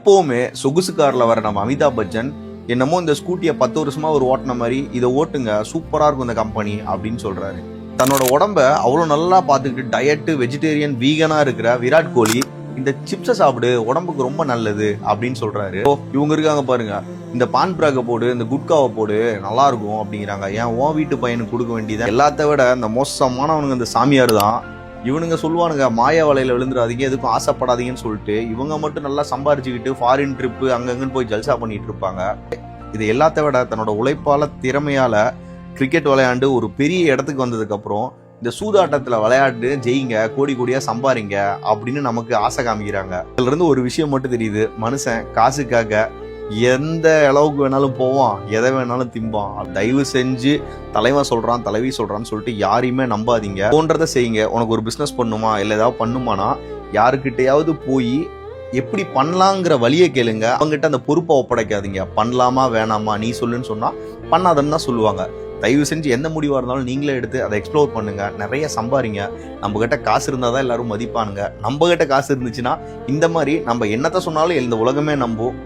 எப்பவுமே சொகுசு கார்ல வர நம்ம அமிதாப் பச்சன் என்னமோ இந்த ஸ்கூட்டியை 10 வருஷமா ஒரு ஓட்டின மாதிரி இதை ஓட்டுங்க சூப்பரா இருக்கும் இந்த கம்பெனி அப்படின்னு சொல்றாரு. தன்னோட உடம்ப அவ்வளவு நல்லா பார்த்துக்கிட்டு டயட்டு வெஜிடேரியன் வீகனா இருக்கிற விராட் கோலி இந்த சிப்ஸை சாப்பிடு உடம்புக்கு ரொம்ப நல்லது அப்படின்னு சொல்றாரு. இவங்க இருக்காங்க பாருங்க, இந்த பான் பிராக போடு, இந்த குட்காவை போடு, நல்லா இருக்கும் அப்படிங்கிறாங்க. ஏன் உன் வீட்டு பையனுக்கு கொடுக்க வேண்டியதான். எல்லாத்த விட இந்த மோசமானவனுங்க இந்த சாமியார் தான். இவனுங்க சொல்லுவானுங்க மாயா வலையில விழுந்துடாதீங்க, எதுக்கும் ஆசைப்படாதீங்கன்னு சொல்லிட்டு இவங்க மட்டும் நல்லா சம்பாரிச்சுக்கிட்டு ஃபாரின் ட்ரிப்பு அங்கங்கன்னு போய் ஜல்சா பண்ணிட்டு இருப்பாங்க. இது எல்லாத்த விட தன்னோட உழைப்பால திறமையால கிரிக்கெட் விளையாண்டு ஒரு பெரிய இடத்துக்கு வந்ததுக்கு அப்புறம் இந்த சூதாட்டத்துல விளையாட்டு ஜெயிங்க, கோடி கோடியா சம்பாரிங்க அப்படின்னு நமக்கு ஆசை காமிக்கிறாங்க. இதுல இருந்து ஒரு விஷயம் மட்டும் தெரியுது, மனுஷன் காசுக்காக எந்த அளவுக்கு வேணாலும் போவான், எதை வேணாலும் திம்பான். தயவு செஞ்சு தலைவன் சொல்றான் தலைவி சொல்றான்னு சொல்லிட்டு யாரையுமே நம்பாதீங்க. போன்றதை செய்யுங்க. உனக்கு ஒரு பிசினஸ் பண்ணுமா இல்லை ஏதாவது பண்ணுமானா யாருக்கிட்டையாவது போய் எப்படி பண்ணலாங்கிற வழியை கேளுங்க. அவங்ககிட்ட அந்த பொறுப்பை ஒப்படைக்காதீங்க. பண்ணலாமா வேணாமா நீ சொல்லுன்னு சொன்னா பண்ணாதன்னு தான் சொல்லுவாங்க. தயவு செஞ்சு எந்த முடிவாக இருந்தாலும் நீங்களே எடுத்து அதை எக்ஸ்ப்ளோர் பண்ணுங்க, நிறைய சம்பாரிங்க. நம்ம கிட்ட காசு இருந்தால் தான் எல்லாரும் மதிப்பானுங்க. நம்ம கிட்ட காசு இருந்துச்சுன்னா இந்த மாதிரி நம்ம என்னத்தை சொன்னாலும் இந்த உலகமே நம்பும்.